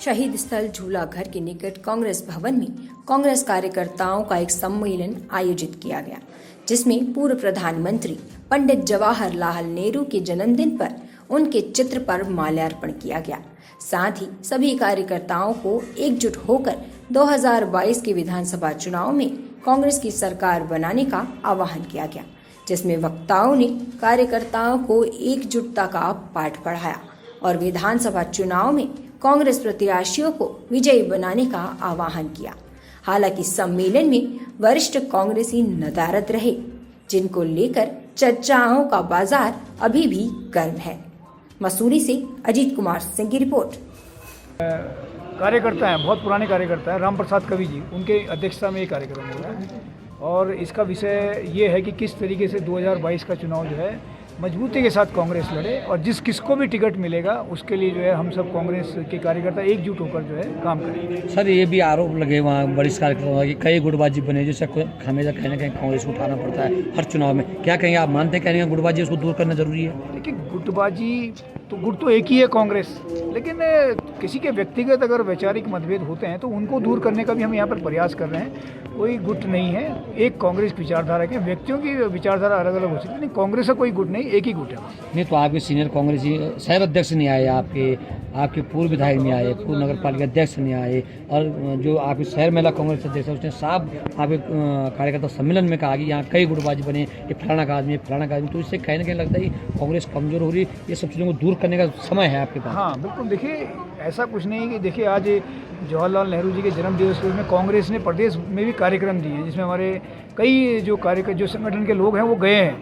शहीद स्थल झूला घर के निकट कांग्रेस भवन में कांग्रेस कार्यकर्ताओं का एक सम्मेलन आयोजित किया गया, जिसमें पूर्व प्रधानमंत्री पंडित जवाहरलाल नेहरू के जन्मदिन पर उनके चित्र पर माल्यार्पण किया गया। साथ ही सभी कार्यकर्ताओं को एकजुट होकर 2022 के विधानसभा चुनाव में कांग्रेस की सरकार बनाने का आह्वान किया गया, जिसमें वक्ताओं ने कार्यकर्ताओं को एकजुटता का पाठ पढ़ाया और विधानसभा चुनाव में कांग्रेस प्रत्याशियों को विजयी बनाने का आह्वान किया। हालांकि सम्मेलन में वरिष्ठ कांग्रेसी नदारद रहे, जिनको लेकर चर्चाओं का बाजार अभी भी गर्म है। मसूरी से अजीत कुमार सिंह की रिपोर्ट। कार्यकर्ता हैं, बहुत पुराने कार्यकर्ता हैं, राम प्रसाद कवि जी, उनके अध्यक्षता में ये कार्यक्रम हो रहा है और इसका विषय ये है कि किस तरीके से 2022 का चुनाव जो है मजबूती के साथ कांग्रेस लड़े और किसको भी टिकट मिलेगा उसके लिए जो है हम सब कांग्रेस के कार्यकर्ता एकजुट होकर जो है काम करेंगे। सर, ये भी आरोप लगे वहाँ वरिष्ठ कार्यकर्ता कि कई गुटबाजी बने, जिससे हमेशा कहीं ना कहीं कांग्रेस को उठाना पड़ता है हर चुनाव में। क्या कहेंगे, आप मानते हैं कहेंगे गुटबाजी उसको दूर करना जरूरी है? देखिए, गुटबाजी तो गुट तो एक ही है कांग्रेस, लेकिन किसी के व्यक्तिगत अगर वैचारिक मतभेद होते हैं तो उनको दूर करने का भी हम यहाँ पर प्रयास कर रहे हैं। कोई गुट नहीं है, एक कांग्रेस विचारधारा के व्यक्तियों की विचारधारा अलग अलग हो सकती है, लेकिन कांग्रेस का कोई गुट नहीं, एक ही गुट है। नहीं तो आपके सीनियर कांग्रेसी शहर अध्यक्ष नहीं आए, आपके पूर्व विधायक नहीं आए, पूर्व नगर पालिका अध्यक्ष नहीं आए, और जो आपके शहर महिला कांग्रेस अध्यक्ष है उसने साफ आपके कार्यकर्ता सम्मेलन में कहा कि यहाँ कई गुटबाजी बने, ये फलाना का आदमी, फलाना का आदमी। तो इससे कहीं ना कहीं लगता है कि कांग्रेस कमजोर हो रही है। ये सब चीज़ों को दूर करने का समय है आपके पास। हाँ बिल्कुल, देखिए ऐसा कुछ नहीं कि देखिए आज जवाहरलाल नेहरू जी के जन्म दिवस में कांग्रेस ने प्रदेश में भी कार्यक्रम दिए हैं, जिसमें हमारे कई जो संगठन के लोग हैं वो गए हैं,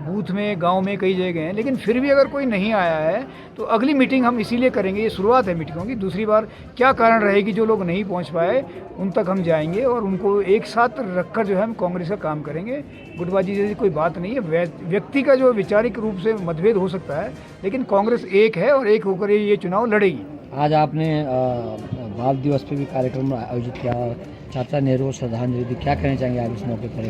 बूथ में, गांव में, कई जगह हैं। लेकिन फिर भी अगर कोई नहीं आया है तो अगली मीटिंग हम इसीलिए करेंगे, ये शुरुआत है मीटिंगों की। दूसरी बार क्या कारण रहेगी, जो लोग नहीं पहुंच पाए उन तक हम जाएंगे और उनको एक साथ रखकर जो है हम कांग्रेस का काम करेंगे। गुटबाजी जैसी कोई बात नहीं है, व्यक्ति का जो वैचारिक रूप से मतभेद हो सकता है, लेकिन कांग्रेस एक है और एक होकर ये चुनाव लड़ेगी। आज आपने बाल दिवस पे भी कार्यक्रम आयोजित किया, चाचा नेहरू को श्रद्धांजलि दी। क्या कहना चाहेंगे आप इस मौके पर,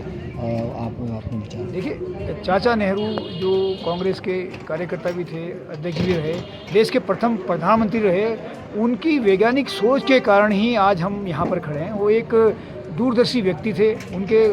आप अपने विचार? देखिए, चाचा नेहरू जो कांग्रेस के कार्यकर्ता भी थे, अध्यक्ष भी रहे, देश के प्रथम प्रधानमंत्री रहे, उनकी वैज्ञानिक सोच के कारण ही आज हम यहाँ पर खड़े हैं। वो एक दूरदर्शी व्यक्ति थे। उनके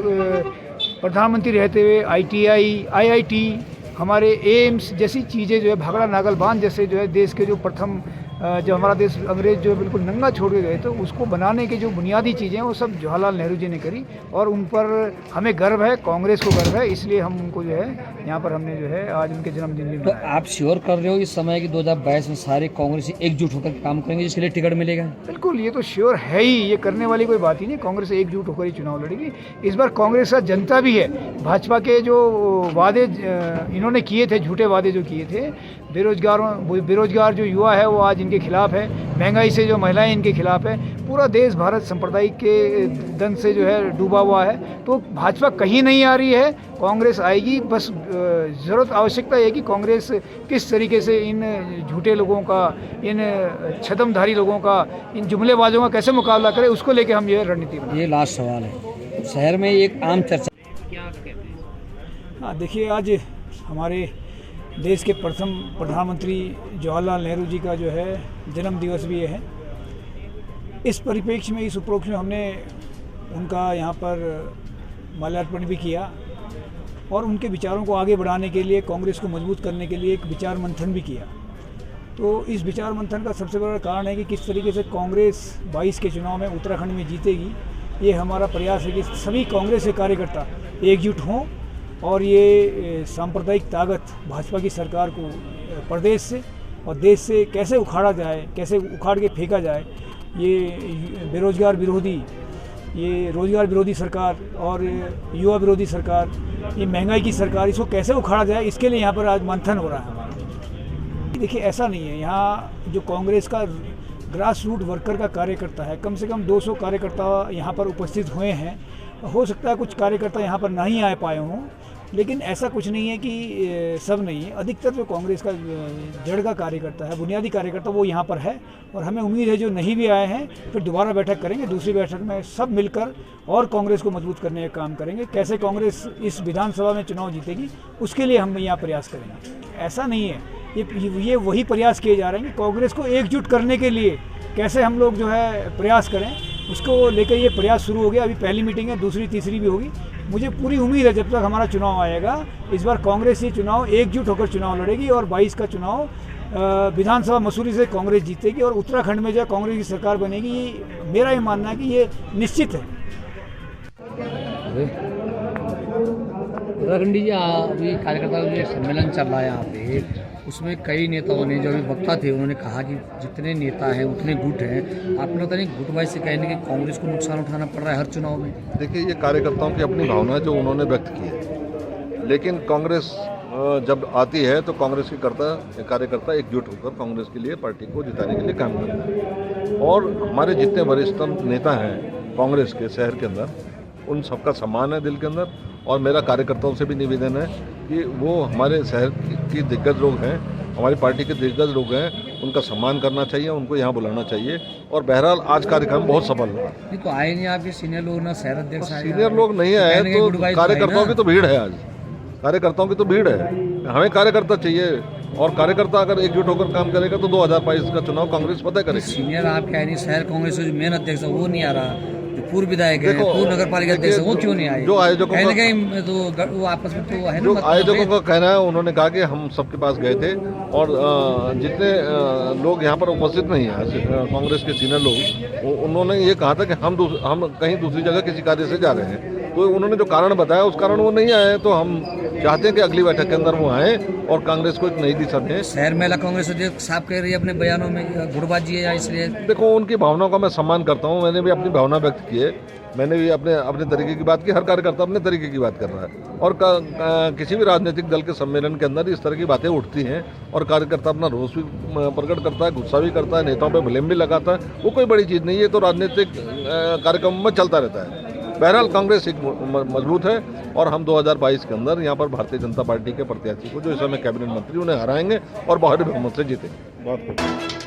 प्रधानमंत्री रहते हुए ITI, IIT, हमारे एम्स जैसी चीज़ें जो है, भाखड़ा नागल बांध जैसे जो है देश के जो प्रथम जब हमारा देश अंग्रेज जो बिल्कुल नंगा छोड़ के गए तो उसको बनाने के जो बुनियादी चीज़ें वो सब जवाहरलाल नेहरू जी ने करी और उन पर हमें गर्व है, कांग्रेस को गर्व है। इसलिए हम उनको जो है यहाँ पर हमने जो है आज उनके जन्मदिन में। तो आप श्योर कर रहे हो इस समय की 2022 में सारे कांग्रेसी एकजुट होकर काम करेंगे जिसके लिए टिकट मिलेगा? बिल्कुल, ये तो श्योर है ही, ये करने वाली कोई बात ही नहीं। कांग्रेस एकजुट होकर ही चुनाव लड़ेगी। इस बार कांग्रेस का जनता भी है। भाजपा के जो वादे इन्होंने किए थे, झूठे वादे जो किए थे, बेरोजगार जो युवा है वो आज इनके खिलाफ है, महंगाई से जो महिलाएं इनके खिलाफ है, पूरा देश भारत सांप्रदायिक के दंड से जो है डूबा हुआ है। तो भाजपा कहीं नहीं आ रही है, कांग्रेस आएगी। बस ज़रूरत आवश्यकता है कि कांग्रेस किस तरीके से इन झूठे लोगों का, इन छदमधारी लोगों का, इन जुमलेबाजों का कैसे मुकाबला करे, उसको लेके हम ये रणनीति बनाएं। ये लास्ट सवाल है, शहर में एक आम चर्चा क्या कहते हैं? हाँ देखिए, आज हमारे देश के प्रथम प्रधानमंत्री जवाहरलाल नेहरू जी का जो है जन्म दिवस भी है। इस परिप्रेक्ष्य में, इस उपलक्ष्य में हमने उनका यहाँ पर माल्यार्पण भी किया और उनके विचारों को आगे बढ़ाने के लिए, कांग्रेस को मजबूत करने के लिए एक विचार मंथन भी किया। तो इस विचार मंथन का सबसे बड़ा कारण है कि किस तरीके से कांग्रेस 22 के चुनाव में उत्तराखंड में जीतेगी। ये हमारा प्रयास है कि सभी कांग्रेस के कार्यकर्ता एकजुट हों और ये सांप्रदायिक ताकत भाजपा की सरकार को प्रदेश से और देश से कैसे उखाड़ा जाए, कैसे उखाड़ के फेंका जाए। ये रोजगार विरोधी सरकार और युवा विरोधी सरकार, ये महंगाई की सरकार, इसको कैसे उखाड़ा जाए, इसके लिए यहाँ पर आज मंथन हो रहा है हमारा। देखिए, ऐसा नहीं है, यहाँ जो कांग्रेस का ग्रास रूट वर्कर का कार्यकर्ता है, कम से कम 200 कार्यकर्ता यहाँ पर उपस्थित हुए हैं। हो सकता है कुछ कार्यकर्ता यहाँ पर नहीं आ पाए हों, लेकिन ऐसा कुछ नहीं है कि सब नहीं है। अधिकतर जो कांग्रेस का जड़ का कार्यकर्ता है, बुनियादी कार्यकर्ता, वो यहाँ पर है और हमें उम्मीद है जो नहीं भी आए हैं फिर दोबारा बैठक करेंगे। दूसरी बैठक में सब मिलकर और कांग्रेस को मजबूत करने का काम करेंगे। कैसे कांग्रेस इस विधानसभा में चुनाव जीतेगी, उसके लिए हम यहाँ प्रयास करेंगे। ऐसा नहीं है, ये वही प्रयास किए जा रहे हैं कि कांग्रेस को एकजुट करने के लिए कैसे हम लोग जो है प्रयास करें, उसको लेकर ये प्रयास शुरू हो गया। अभी पहली मीटिंग है, दूसरी तीसरी भी होगी। मुझे पूरी उम्मीद है जब तक हमारा चुनाव आएगा, इस बार कांग्रेस ये चुनाव एकजुट होकर चुनाव लड़ेगी और 22 का चुनाव विधानसभा मसूरी से कांग्रेस जीतेगी और उत्तराखंड में जो कांग्रेस की सरकार बनेगी। ये मेरा ये मानना है कि ये निश्चित है। उत्तराखंडी जी, अभी कार्यकर्ताओं का जो सम्मेलन चल रहा है यहाँ पे, उसमें कई नेताओं ने, जो अभी वक्ता थे, उन्होंने कहा कि जितने नेता हैं उतने गुट हैं। आपने पता नहीं गुटवाइज से कहने कि कांग्रेस को नुकसान उठाना पड़ रहा है हर चुनाव में। देखिए, ये कार्यकर्ताओं की अपनी भावना जो उन्होंने व्यक्त की है, लेकिन कांग्रेस जब आती है तो कांग्रेस के कार्यकर्ता एकजुट होकर कांग्रेस के लिए, पार्टी को जिताने के लिए काम करते हैं। और हमारे जितने वरिष्ठ नेता हैं कांग्रेस के शहर के अंदर, उन सबका सम्मान है दिल के अंदर। और मेरा कार्यकर्ताओं से भी निवेदन है कि वो हमारे शहर की दिग्गज लोग हैं, हमारी पार्टी के दिग्गज लोग हैं, उनका सम्मान करना चाहिए, उनको यहाँ बुलाना चाहिए। और बहरहाल आज कार्यक्रम बहुत सफल रहा। नहीं तो आए नहीं आपके सीनियर लोग, ना शहर अध्यक्ष आए, सीनियर लोग नहीं आए तो कार्यकर्ताओं की तो भीड़ है। आज कार्यकर्ताओं की तो भीड़ है। हमें कार्यकर्ता चाहिए और कार्यकर्ता अगर एकजुट होकर काम करेगा तो 2022 का चुनाव कांग्रेस फतेह करेगी। सीनियर आप क्या नहीं, शहर कांग्रेस के जो मेन अध्यक्ष है वो नहीं आ रहा, जो पूर्व विधायक है, पूर्व नगर पालिका अध्यक्ष वो क्यों नहीं आए? जो आयोजकों कहीं ना कहीं तो वो आपस में तो है, जो आयोजकों का कहना है, उन्होंने कहा कि हम सबके पास गए थे और जितने लोग यहाँ पर उपस्थित नहीं है कांग्रेस के सीनियर लोग, उन्होंने ये कहा था कि हम कहीं दूसरी जगह किसी कार्य से जा रहे हैं। तो उन्होंने जो कारण बताया उस कारण वो नहीं आए। तो हम चाहते हैं कि अगली बैठक के अंदर वो आए और कांग्रेस को एक नई दिशा दें। शहर महिला कांग्रेस अध्यक्ष साहब कह रही है अपने बयानों में गुटबाजी है, या इसलिए? देखो, उनकी भावनाओं का मैं सम्मान करता हूँ। मैंने भी अपनी भावना व्यक्त की है, मैंने भी अपने तरीके की बात की। हर कार्यकर्ता अपने तरीके की बात कर रहा है और किसी भी राजनीतिक दल के सम्मेलन के अंदर इस तरह की बातें उठती हैं और कार्यकर्ता अपना रोष भी प्रकट करता है, गुस्सा भी करता है, नेताओं पे ब्लेम भी लगाता है। वो कोई बड़ी चीज़ नहीं है, तो राजनीतिक कार्यक्रम में चलता रहता है। बहरहाल कांग्रेस एक मजबूत है और हम 2022 के अंदर यहाँ पर भारतीय जनता पार्टी के प्रत्याशी को, जो इस समय कैबिनेट मंत्री, उन्हें हराएंगे और बहुत बहुमत से जीतेंगे। बहुत